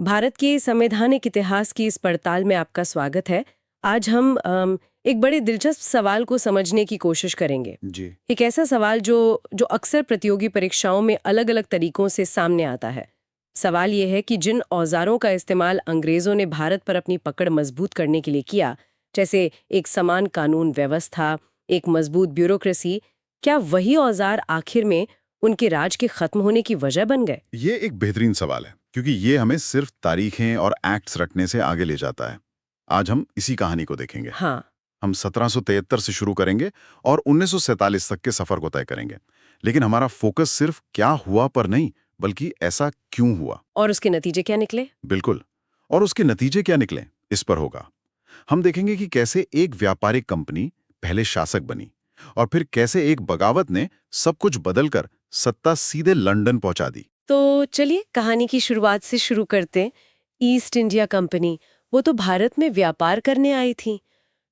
भारत के संवैधानिक इतिहास की इस पड़ताल में आपका स्वागत है। आज हम एक बड़े दिलचस्प सवाल को समझने की कोशिश करेंगे। जी। एक ऐसा सवाल जो जो अक्सर प्रतियोगी परीक्षाओं में अलग-अलग तरीकों से सामने आता है। सवाल ये है कि जिन औजारों का इस्तेमाल अंग्रेजों ने भारत पर अपनी पकड़ मजबूत करने के लिए किया, जैसे एक समान कानून व्यवस्था, एक मजबूत ब्यूरोक्रेसी, क्या वही औजार आखिर में उनके राज के खत्म होने की वजह बन गए? ये एक बेहतरीन सवाल है क्योंकि ये हमें सिर्फ तारीखें और एक्ट्स रटने से आगे ले जाता है। आज हम इसी कहानी को देखेंगे। हाँ। हम 1773 से शुरू करेंगे और 1947 तक के सफर को तय करेंगे। लेकिन हमारा फोकस सिर्फ क्या हुआ पर नहीं, बल्कि ऐसा क्यों हुआ। और उसके नतीजे क्या निकले? बिल्कुल। और उसके नतीजे क्या निकले, इस पर होगा। हम देखेंगे कि कैसे एक व्यापारिक कंपनी पहले शासक बनी और फिर कैसे एक बगावत ने सब कुछ बदलकर सत्ता सीधे लंदन पहुंचा दी। तो चलिए कहानी की शुरुआत से शुरू करते हैं। ईस्ट इंडिया कंपनी, वो तो भारत में व्यापार करने आई थी।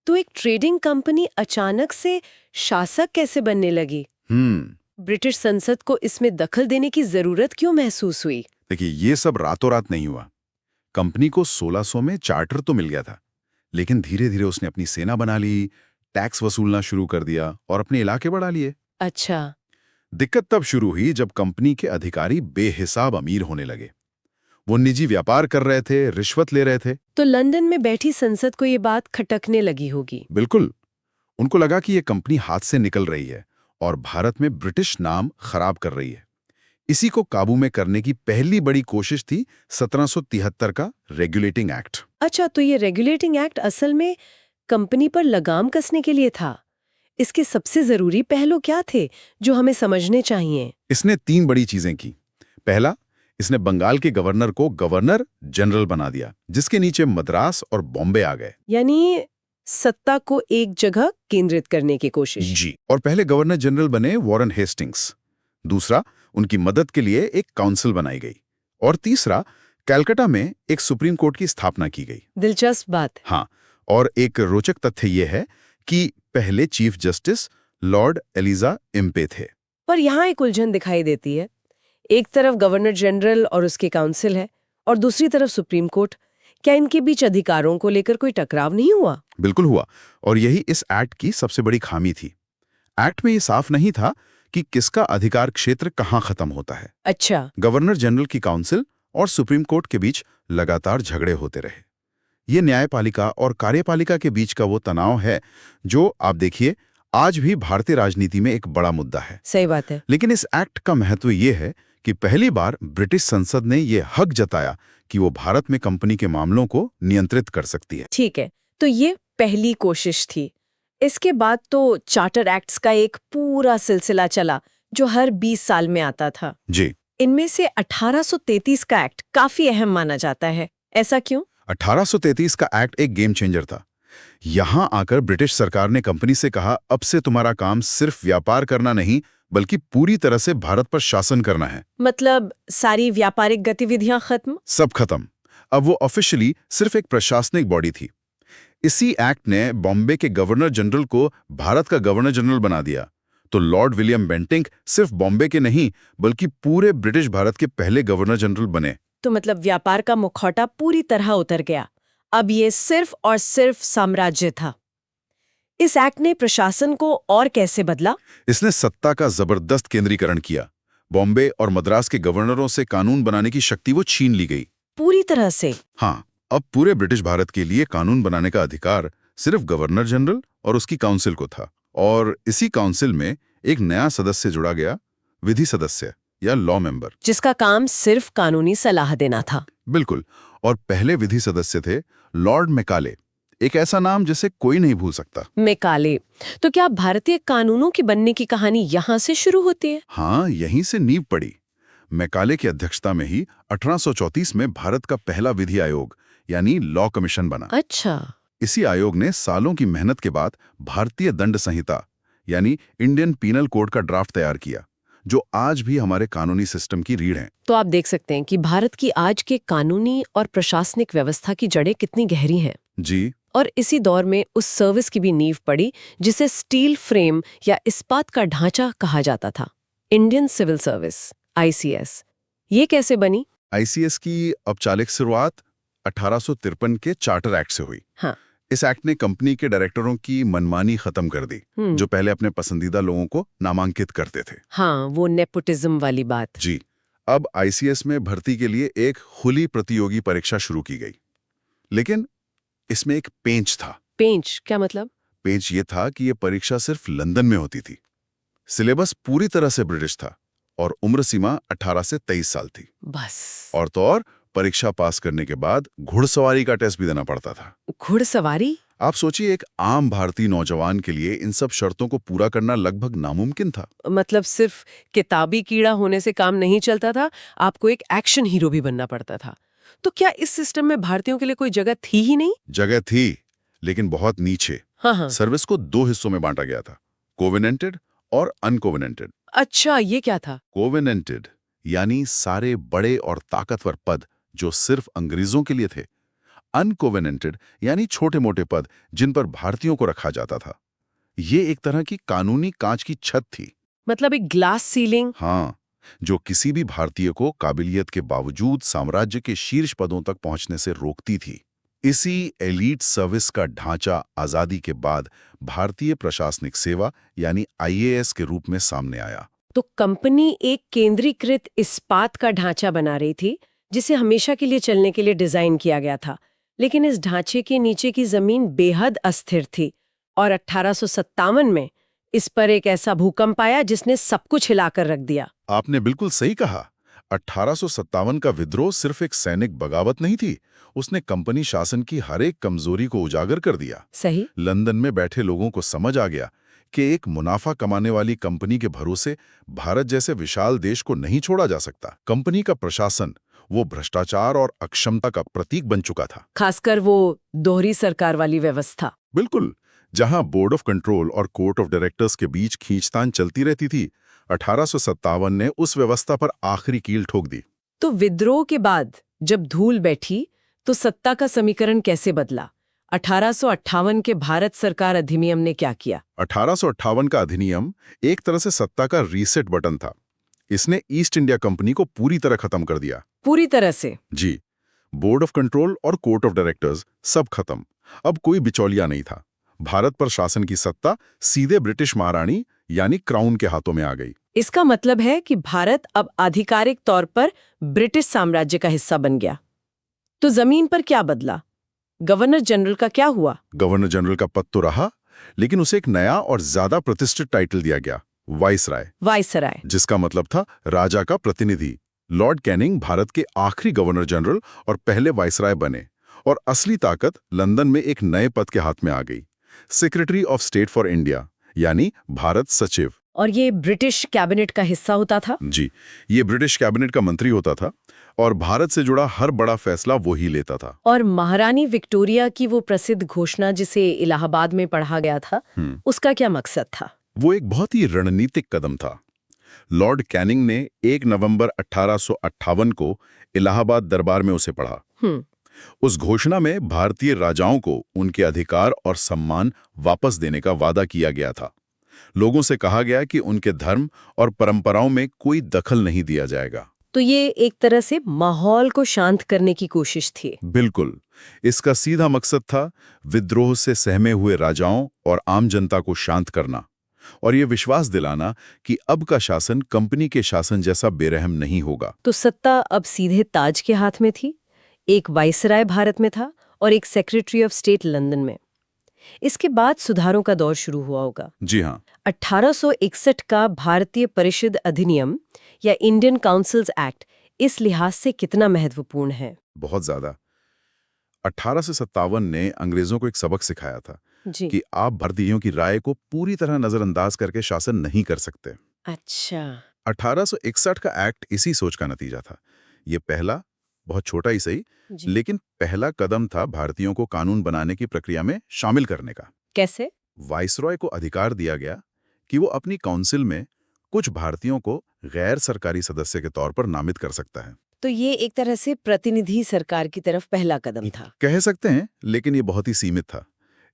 तो एक ट्रेडिंग कंपनी अचानक से शासक कैसे बनने लगी? ब्रिटिश संसद को इसमें दखल देने की जरूरत क्यों महसूस हुई? देखिए, ये सब रातों रात नहीं हुआ। कंपनी को 1600 में चार्टर तो मिल गया था, लेकिन धीरे धीरे उसने अपनी सेना बना ली, टैक्स वसूलना शुरू कर दिया और अपने इलाके बढ़ा लिए। अच्छा। दिक्कत तब शुरू हुई जब कंपनी के अधिकारी बेहिसाब अमीर होने लगे। वो निजी व्यापार कर रहे थे, रिश्वत ले रहे थे। तो लंदन में बैठी संसद को ये बात खटकने लगी होगी। बिल्कुल। उनको लगा कि ये कंपनी हाथ से निकल रही है और भारत में ब्रिटिश नाम खराब कर रही है। इसी को काबू में करने की पहली बड़ी कोशिश थी 1773 का रेगुलेटिंग एक्ट। अच्छा, तो ये रेगुलेटिंग एक्ट असल में कंपनी पर लगाम कसने के लिए था। इसके सबसे जरूरी पहलू क्या थे जो हमें समझने चाहिए? इसने 3 बड़ी चीजें की। पहला, इसने बंगाल के गवर्नर को गवर्नर जनरल बना दिया, जिसके नीचे मद्रास और बॉम्बे आ गए। यानी सत्ता को एक जगह केंद्रित करने की कोशिश। जी। और पहले गवर्नर जनरल बने वॉरेन हेस्टिंग्स। दूसरा, उनकी मदद के लिए एक काउंसिल बनाई गई। और तीसरा, कलकत्ता में एक सुप्रीम कोर्ट की स्थापना की गई। दिलचस्प बात। हाँ, और एक रोचक तथ्य यह है कि पहले chief justice Lord Elijah Impey थे। पर यहाँ एक उलझन दिखाई देती है। एक तरफ गवर्नर जनरल और उसकी काउंसिल है और दूसरी तरफ सुप्रीम कोर्ट। क्या इनके बीच अधिकारों को लेकर कोई टकराव नहीं हुआ? बिल्कुल हुआ, और यही इस एक्ट की सबसे बड़ी खामी थी। एक्ट में ये साफ नहीं था कि किसका अधिकार क्षेत्र कहाँ खत्म होता है। अच्छा। गवर्नर जनरल की काउंसिल और सुप्रीम कोर्ट के बीच लगातार झगड़े होते रहे। ये न्यायपालिका और कार्यपालिका के बीच का वो तनाव है जो आप देखिए आज भी भारतीय राजनीति में एक बड़ा मुद्दा है। सही बात है। लेकिन इस एक्ट का महत्व ये है कि पहली बार ब्रिटिश संसद ने ये हक जताया कि वो भारत में कंपनी के मामलों को नियंत्रित कर सकती है। ठीक है, तो ये पहली कोशिश थी। इसके बाद तो चार्टर एक्ट्स का एक पूरा सिलसिला चला जो हर 20 साल में आता था। जी। इनमें से 1833 का एक्ट काफी अहम माना जाता है। ऐसा क्यों? 1833 का एक्ट एक गेम चेंजर था। यहां आकर ब्रिटिश सरकार ने कंपनी से कहा, अब से तुम्हारा काम सिर्फ व्यापार करना नहीं, बल्कि पूरी तरह से भारत पर शासन करना है। मतलब सारी व्यापारिक गतिविधियां खत्म? सब खत्म। अब वो ऑफिशियली सिर्फ एक प्रशासनिक बॉडी थी। इसी एक्ट ने बॉम्बे के गवर्नर जनरल को भारत का गवर्नर जनरल बना दिया। तो लॉर्ड विलियम बेंटिंक सिर्फ बॉम्बे के नहीं, बल्कि पूरे ब्रिटिश भारत के पहले गवर्नर जनरल बने। तो मतलब व्यापार का मुखौटा पूरी तरह उतर गया। अब ये सिर्फ और सिर्फ साम्राज्य था। इस एक्ट ने प्रशासन को और कैसे बदला? इसने सत्ता का जबरदस्त केंद्रीकरण किया। बॉम्बे और मद्रास के गवर्नरों से कानून बनाने की शक्ति वो छीन ली गई। पूरी तरह से? हाँ, अब पूरे ब्रिटिश भारत के लिए कानून बनाने का अधिकार सिर्फ गवर्नर जनरल और उसकी काउंसिल को था। और इसी काउंसिल में एक नया सदस्य जुड़ा गया, विधि सदस्य या लॉ मेंबर, जिसका काम सिर्फ कानूनी सलाह देना था। बिल्कुल। और पहले विधि सदस्य थे लॉर्ड मैकाले, एक ऐसा नाम जिसे कोई नहीं भूल सकता। मैकाले। तो क्या भारतीय कानूनों की बनने की कहानी यहाँ से शुरू होती है? हाँ, यहीं से नींव पड़ी। मैकाले की अध्यक्षता में ही 1834 में भारत का पहला विधि आयोग यानी लॉ कमीशन बना। अच्छा। इसी आयोग ने सालों की मेहनत के बाद भारतीय दंड संहिता यानी इंडियन पीनल कोड का ड्राफ्ट तैयार किया, जो आज भी हमारे कानूनी सिस्टम की रीढ़ है। तो आप देख सकते हैं कि भारत की आज के कानूनी और प्रशासनिक व्यवस्था की जड़ें कितनी गहरी हैं। जी। और इसी दौर में उस सर्विस की भी नींव पड़ी जिसे स्टील फ्रेम या इस्पात का ढांचा कहा जाता था, इंडियन सिविल सर्विस, ICS। ये कैसे बनी? आईसीएस की औपचारिक शुरुआत 1853 के चार्टर एक्ट से हुई। हाँ। इस एक्ट ने कंपनी के डायरेक्टरों की मनमानी खत्म कर दी, जो पहले अपने पसंदीदा लोगों को नामांकित करते थे। हाँ, वो नेपोटिज्म वाली बात। जी, अब आईसीएस में भर्ती के लिए एक खुली प्रतियोगी परीक्षा शुरू की गई, लेकिन इसमें एक पेंच था। पेंच क्या मतलब? पेंच ये था कि ये परीक्षा सिर्फ लंदन में होती थी। सिलेबस पूरी तरह से ब्रिटिश था और उम्र सीमा 18 से 23 साल थी। बस। और तो और परीक्षा पास करने के बाद घुड़सवारी का टेस्ट भी देना पड़ता था। घुड़सवारी? आप सोचिए, एक आम भारतीय नौजवान के लिए इन सब शर्तों को पूरा करना लगभग नामुमकिन था। मतलब सिर्फ किताबी कीड़ा होने से काम नहीं चलता था, आपको एक एक्शन हीरो भी बनना पड़ता था। तो क्या इस सिस्टम में भारतीयों के लिए कोई जगह थी ही नहीं? जगह थी, लेकिन बहुत नीचे। हाँ। सर्विस को 2 हिस्सों में बांटा गया था, कोवेनेंटेड और अनकोवेनेंटेड। अच्छा, ये क्या था? कोवेनेंटेड यानी सारे बड़े और ताकतवर पद जो सिर्फ अंग्रेजों के लिए थे। अनकोवेनेंटेड यानी छोटे-मोटे पद जिन पर भारतीयों को रखा जाता था। ये एक तरह की कानूनी कांच की छत थी। मतलब एक ग्लास सीलिंग? हाँ, जो किसी भी भारतीय को काबिलियत के बावजूद साम्राज्य के शीर्ष पदों तक पहुंचने से रोकती थी। इसी एलीट सर्विस का ढांचा आजादी के बाद भारतीय प्रशासनिक सेवा यानी आईएएस के रूप में सामने आया। तो कंपनी एक केंद्रीकृत इस्पात का ढांचा बना रही थी, जिसे हमेशा के लिए चलने के लिए डिजाइन किया गया था। लेकिन इस ढांचे के नीचे की जमीन बेहद अस्थिर थी और 1857 में इस पर एक ऐसा भूकंप आया जिसने सब कुछ हिलाकर रख दिया। आपने बिल्कुल सही कहा। 1857 का विद्रोह सिर्फ एक सैनिक बगावत नहीं थी, उसने कंपनी शासन की हर एक कमजोरी को उजागर कर दिया। सही। लंदन में बैठे लोगों को समझ आ गया कि एक मुनाफा कमाने वाली कंपनी के भरोसे भारत जैसे विशाल देश को नहीं छोड़ा जा सकता। कंपनी का प्रशासन वो भ्रष्टाचार और अक्षमता का प्रतीक बन चुका था। खासकर वो दोहरी सरकार वाली व्यवस्था। बिल्कुल, जहां बोर्ड ऑफ कंट्रोल और कोर्ट ऑफ डायरेक्टर्स के बीच खींचतान चलती रहती थी, 1857 ने उस व्यवस्था पर आखिरी कील ठोक दी। तो विद्रोह के बाद जब धूल बैठी तो सत्ता का समीकरण कैसे बदला? 1858 के भारत सरकार अधिनियम ने क्या किया? 1858 का अधिनियम एक तरह से सत्ता का रीसेट बटन था। इसने ईस्ट इंडिया कंपनी को पूरी तरह खत्म कर दिया। पूरी तरह से? जी, बोर्ड ऑफ कंट्रोल और कोर्ट ऑफ डायरेक्टर्स सब खत्म। अब कोई बिचौलिया नहीं था। भारत पर शासन की सत्ता सीधे ब्रिटिश महारानी यानी क्राउन के हाथों में आ गई। इसका मतलब है कि भारत अब आधिकारिक तौर पर ब्रिटिश साम्राज्य का हिस्सा बन गया। तो जमीन पर क्या बदला? गवर्नर जनरल का क्या हुआ? गवर्नर जनरल का पद तो रहा, लेकिन उसे एक नया और ज्यादा प्रतिष्ठित टाइटल दिया गया, वाइसराय। वाइसराय, जिसका मतलब था राजा का प्रतिनिधि। लॉर्ड कैनिंग भारत के आखिरी गवर्नर जनरल और पहले वाइसराय बने, और असली ताकत लंदन में एक नए पद के हाथ में आ गई, secretary of state for India यानी भारत सचिव। और ये ब्रिटिश कैबिनेट का हिस्सा होता था? जी, ये ब्रिटिश कैबिनेट का मंत्री होता था और भारत से जुड़ा हर बड़ा फैसला वो ही लेता था। और महारानी विक्टोरिया की वो प्रसिद्ध घोषणा जिसे इलाहाबाद में पढ़ा गया था, उसका क्या मकसद था? वो एक बहुत ही रणनीतिक कदम था। लॉर्ड कैनिंग ने 1 नवंबर 1858 को इलाहाबाद दरबार में उसे पढ़ा। उस घोषणा में भारतीय राजाओं को उनके अधिकार और सम्मान वापस देने का वादा किया गया था। लोगों से कहा गया कि उनके धर्म और परंपराओं में कोई दखल नहीं दिया जाएगा। तो ये एक तरह से माहौल को शांत करने की कोशिश थी। बिल्कुल, इसका सीधा मकसद था विद्रोह से सहमे हुए राजाओं और आम जनता को शांत करना, और ये विश्वास दिलाना कि अब का शासन कंपनी के शासन जैसा बेरहम नहीं होगा। तो सत्ता अब सीधे ताज के हाथ में थी। एक वाइसराय भारत में था और एक सेक्रेटरी ऑफ स्टेट लंदन में। इसके बाद सुधारों का दौर शुरू हुआ होगा। जी हाँ। 1861 का भारतीय परिषद अधिनियम या इंडियन काउंसिल्स एक्ट इस लिहाज से कितना महत्वपूर्ण है? बहुत ज्यादा। 1857 ने अंग्रेजों को एक सबक सिखाया था जी। कि आप भारतीयों की राय को पूरी तरह नजरअंदाज करके शासन नहीं कर सकते। अच्छा। 1861 का एक्ट इसी सोच का नतीजा था। ये पहला, बहुत छोटा ही सही, लेकिन पहला कदम था भारतीयों को कानून बनाने की प्रक्रिया में शामिल करने का। कैसे? वाइसरॉय को अधिकार दिया गया कि वो अपनी काउंसिल में कुछ भारतीयों को गैर सरकारी सदस्य के तौर पर नामित कर सकता है। तो ये एक तरह से प्रतिनिधि सरकार की तरफ पहला कदम था। कह सकते हैं, लेकिन ये बहुत ही सीमित था।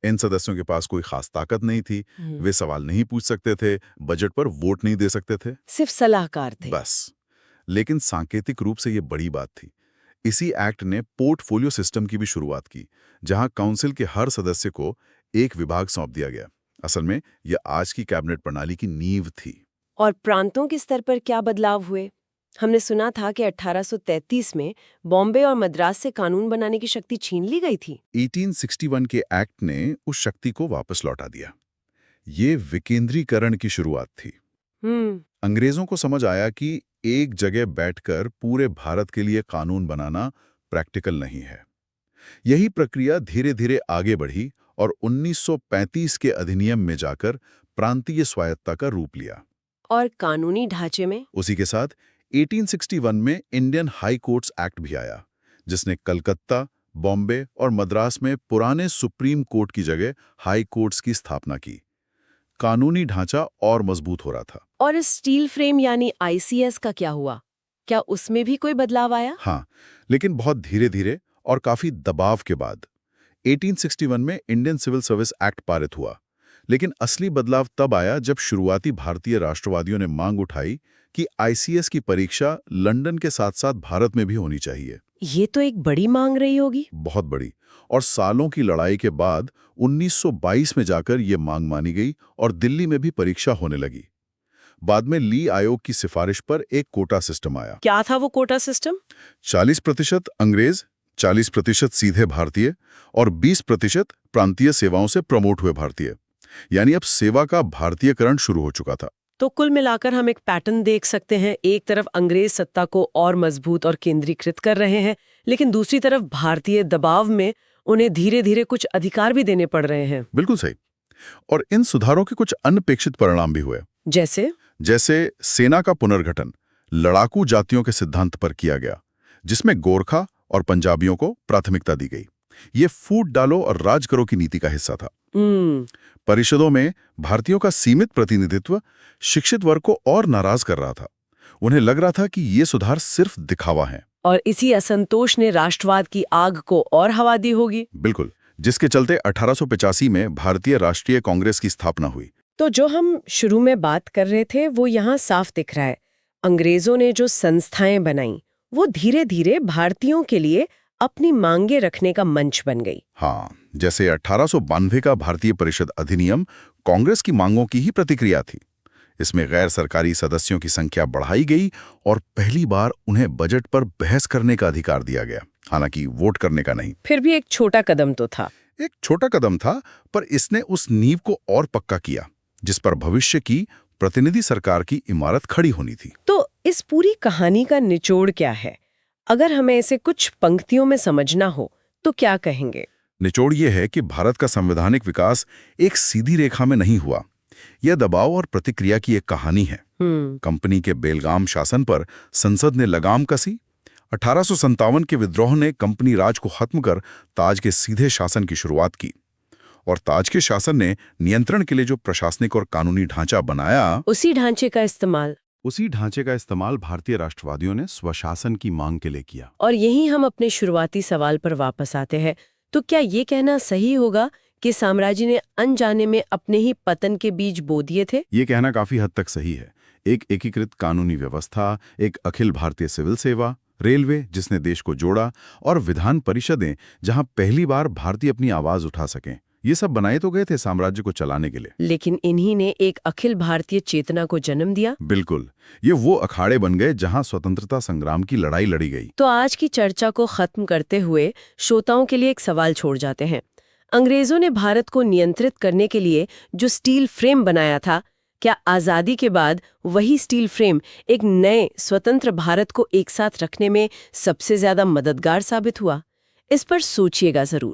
इन सदस्यों के पास कोई खास ताकत नहीं थी, वे सवाल नहीं पूछ सकते थे, बजट पर वोट नहीं दे सकते थे, सिर्फ सलाहकार थे। बस। लेकिन सांकेतिक रूप से ये बड़ी बात थी, इसी एक्ट ने पोर्टफोलियो सिस्टम की भी शुरुआत की, जहां काउंसिल के हर सदस्य को एक विभाग सौंप दिया गया। असल में यह आज की कैबिनेट प्रणाली की नींव थी। और प्रांतों के स्तर पर क्या बदलाव हुए? हमने सुना था कि 1833 में बॉम्बे और मद्रास से कानून बनाने की शक्ति छीन ली गई थी। 1861 के एक्ट ने उस शक्ति को वापस लौटा दिया। ये विकेंद्रीकरण की शुरुआत थी। अंग्रेजों को समझ आया कि एक जगह बैठकर पूरे भारत के लिए कानून बनाना प्रैक्टिकल नहीं है। यही प्रक्रिया धीरे धीरे आगे बढ़ी और 1935 के अधिनियम में जाकर प्रांतीय स्वायत्ता का रूप लिया। और कानूनी ढांचे में उसी के साथ 1861 में इंडियन हाई कोर्ट्स एक्ट भी आया, जिसने कलकत्ता, बॉम्बे और मद्रास में पुराने सुप्रीम कोर्ट की जगह हाई कोर्ट्स की स्थापना की। कानूनी ढांचा और मजबूत हो रहा था। और इस स्टील फ्रेम यानी आईसीएस का क्या हुआ? क्या उसमें भी कोई बदलाव आया? हाँ, लेकिन बहुत धीरे धीरे और काफी दबाव के बाद। 1861 में इंडियन सिविल सर्विस एक्ट पारित हुआ, लेकिन असली बदलाव तब आया जब शुरुआती भारतीय राष्ट्रवादियों ने मांग उठाई कि आईसीएस की परीक्षा लंदन के साथ साथ भारत में भी होनी चाहिए। ये तो एक बड़ी मांग रही होगी। बहुत बड़ी। और सालों की लड़ाई के बाद 1922 में जाकर ये मांग मानी गई और दिल्ली में भी परीक्षा होने लगी। बाद में ली आयोग की सिफारिश पर एक कोटा सिस्टम आया। क्या था वो कोटा सिस्टम? 40% अंग्रेज, 40% सीधे भारतीय और 20% प्रांतीय सेवाओं से प्रमोट हुए भारतीय। यानी अब सेवा का भारतीयकरण शुरू हो चुका था। तो कुल मिलाकर हम एक पैटर्न देख सकते हैं। एक तरफ अंग्रेज सत्ता को और मजबूत और केंद्रीकृत कर रहे हैं, लेकिन दूसरी तरफ भारतीय दबाव में उन्हें धीरे धीरे कुछ अधिकार भी देने पड़ रहे हैं। बिल्कुल सही। और इन सुधारों के कुछ अनपेक्षित परिणाम भी हुए। जैसे सेना का पुनर्गठन लड़ाकू जातियों के सिद्धांत पर किया गया, जिसमें गोरखा और पंजाबियों को प्राथमिकता दी गई। ये फूट डालो और राज करो की नीति का हिस्सा था। परिषदों में भारतीयों का सीमित प्रतिनिधित्व शिक्षित वर्ग को और नाराज कर रहा था। उन्हें लग रहा था कि ये सुधार सिर्फ दिखावा है। और इसी असंतोष ने राष्ट्रवाद की आग को और हवा दी होगी। बिल्कुल, जिसके चलते 1885 में भारतीय राष्ट्रीय कांग्रेस की स्थापना हुई। तो जो हम शुरू में बात कर रहे थे वो यहाँ साफ दिख रहा है। अंग्रेजों ने जो संस्थाएं बनाई वो धीरे धीरे भारतीयों के लिए अपनी मांगे रखने का मंच बन गई। हाँ, जैसे 1892 का भारतीय परिषद अधिनियम कांग्रेस की मांगों की ही प्रतिक्रिया थी। इसमें गैर सरकारी सदस्यों की संख्या बढ़ाई गई और पहली बार उन्हें बजट पर बहस करने का अधिकार दिया गया, हालांकि वोट करने का नहीं। फिर भी एक छोटा कदम तो था। एक छोटा कदम था, पर इसने उस नींव को और पक्का किया जिस पर भविष्य की प्रतिनिधि सरकार की इमारत खड़ी होनी थी। तो इस पूरी कहानी का निचोड़ क्या है? अगर हमें इसे कुछ पंक्तियों में समझना हो तो क्या कहेंगे? निचोड़ ये है कि भारत का संवैधानिक विकास एक सीधी रेखा में नहीं हुआ। यह दबाव और प्रतिक्रिया की एक कहानी है। कंपनी के बेलगाम शासन पर संसद ने लगाम कसी। 1857 के विद्रोह ने कंपनी राज को खत्म कर ताज के सीधे शासन की शुरुआत की। और ताज के शासन ने नियंत्रण के लिए जो प्रशासनिक और कानूनी ढांचा बनाया, उसी ढांचे का इस्तेमाल भारतीय राष्ट्रवादियों ने स्वशासन की मांग के लिए किया। और यही हम अपने शुरुआती सवाल पर वापस आते हैं। तो क्या ये कहना सही होगा कि साम्राज्य ने अनजाने में अपने ही पतन के बीज बो दिए थे? ये कहना काफी हद तक सही है। एक एकीकृत कानूनी व्यवस्था, एक अखिल भारतीय सिविल सेवा, रेलवे जिसने देश को जोड़ा, और विधान परिषदें जहां पहली बार भारतीय अपनी आवाज उठा सकें, ये सब बनाए तो गए थे साम्राज्य को चलाने के लिए। लेकिन इन्हीं ने एक अखिल भारतीय चेतना को जन्म दिया। बिल्कुल, ये वो अखाड़े बन गए जहां स्वतंत्रता संग्राम की लड़ाई लड़ी गई। तो आज की चर्चा को खत्म करते हुए श्रोताओं के लिए एक सवाल छोड़ जाते हैं। अंग्रेजों ने भारत को नियंत्रित करने के लिए जो स्टील फ्रेम बनाया था, क्या आजादी के बाद वही स्टील फ्रेम एक नए स्वतंत्र भारत को एक साथ रखने में सबसे ज्यादा मददगार साबित हुआ? इस पर सोचिएगा जरूर।